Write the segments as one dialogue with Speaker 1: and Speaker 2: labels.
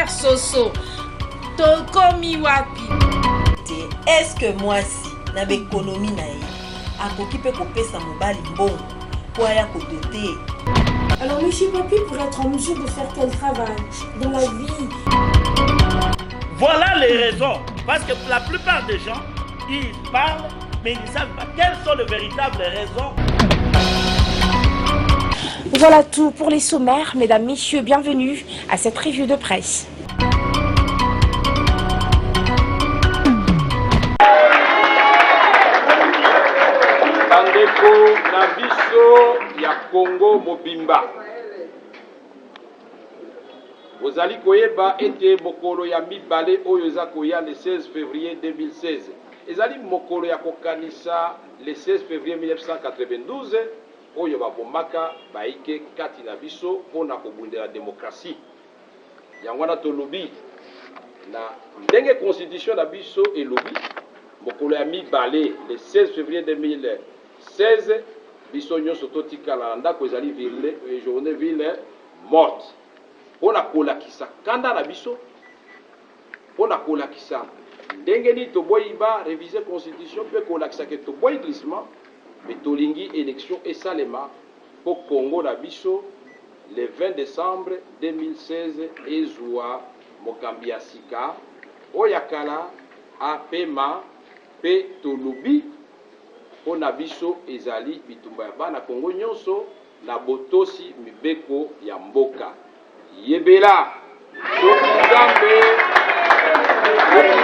Speaker 1: Frère Soso, tokomi wapi?
Speaker 2: Est-ce que moi si na l'économie na ye akoki pe kopesa mobali mbongo po aya kodote?
Speaker 3: Alors monsieur Papi pourrait être en mesure de faire quel travail dans la vie?
Speaker 4: Voilà les raisons. Parce que la plupart des gens, ils parlent, mais ils ne savent pas quelles sont les véritables raisons.
Speaker 3: Voilà tout pour les sommaires. Mesdames, messieurs, bienvenue à cette revue de presse.
Speaker 5: Bandeko na biso ya Congo mobimba. Ozali koyeba ete mokolo ya mibale oyo eza koya le 16 février 2016. Ezali mokolo ya kokanisa le 16 février 1992 oyo babomaka baike kati na biso mpona kobundela demokrasi. Yango wana tolobi na ndenge constitution na biso elobi mokolo ya mibale le 16 février 2016 biso nyonso totikala na ndako ezali ville journée ville morte. Pona kolakisa kanda na biso pona kolakisa ndenge ni toboyiba réviser constitution pe kolakisa ke toboyi glissement mais tolingi élection esalema po Congo na biso le 20 décembre 2016 ezwa mokambi ya sika oyakala apema pe tolobi pona biso ezali bitumba ya bana Congo nyonso na botosi mibeko ya mboka. Yebela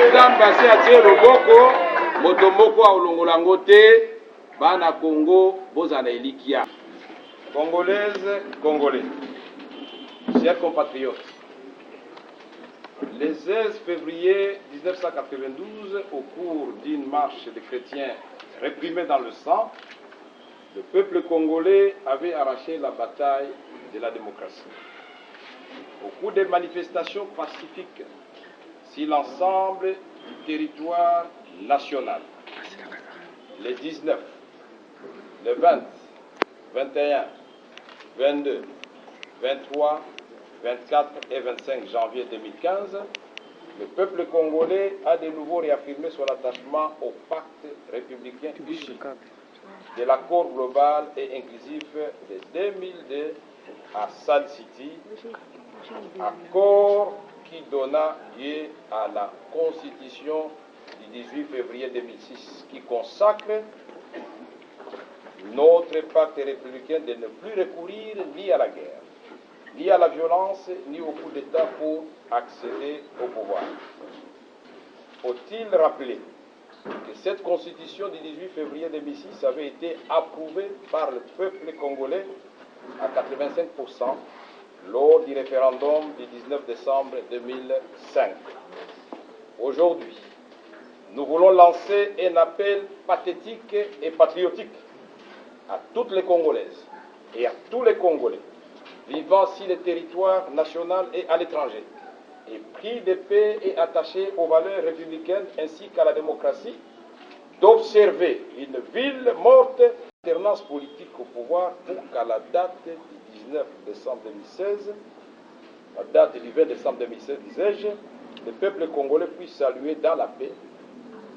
Speaker 5: Nzambe ase atie loboko moto moko aolongola ngo te bana Congo bozala elikia. Congolaises, Congolais, chers compatriotes, le 16 février 1992, au cours d'une marche de chrétiens réprimés dans le sang, le peuple congolais avait arraché la bataille de la démocratie. Au cours des manifestations pacifiques sur l'ensemble du territoire national, les 19, le 20, 21, 22, 23, 24 et 25 janvier 2015, le peuple congolais a de nouveau réaffirmé son attachement au pacte républicain issu de l'accord global et inclusif de 2002 à Sun City, accord qui donna lieu à la Constitution du 18 février 2006 qui consacre notre pacte républicain de ne plus recourir ni à la guerre, ni à la violence, ni au coup d'État pour accéder au pouvoir. Faut-il rappeler que cette constitution du 18 février 2006 avait été approuvée par le peuple congolais à 85% lors du référendum du 19 décembre 2005. Aujourd'hui, nous voulons lancer un appel pathétique et patriotique à toutes les Congolaises et à tous les Congolais vivant sur le territoire national et à l'étranger, et pris de paix et attachés aux valeurs républicaines ainsi qu'à la démocratie, d'observer une ville morte, alternance politique au pouvoir pour qu'à la date du 19 décembre 2016, la date du 20 décembre 2016, disais-je, le peuple congolais puisse saluer dans la paix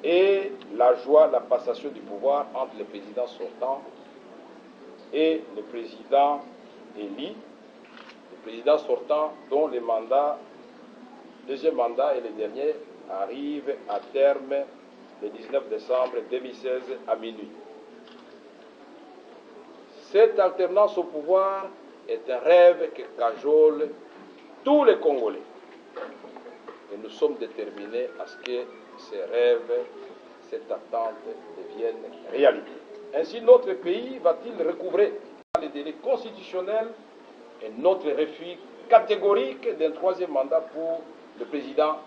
Speaker 5: et la joie la passation du pouvoir entre le président sortant et le président élu, le président sortant dont le mandat, deuxième mandat et le dernier arrivent à terme le 19 décembre 2016 à minuit. Cette alternance au pouvoir est un rêve que cajole tous les Congolais. Et nous sommes déterminés à ce que ces rêves, cette attente deviennent réalité. Ainsi, notre pays va-t-il recouvrer les délais constitutionnels et notre refus catégorique d'un troisième mandat pour le président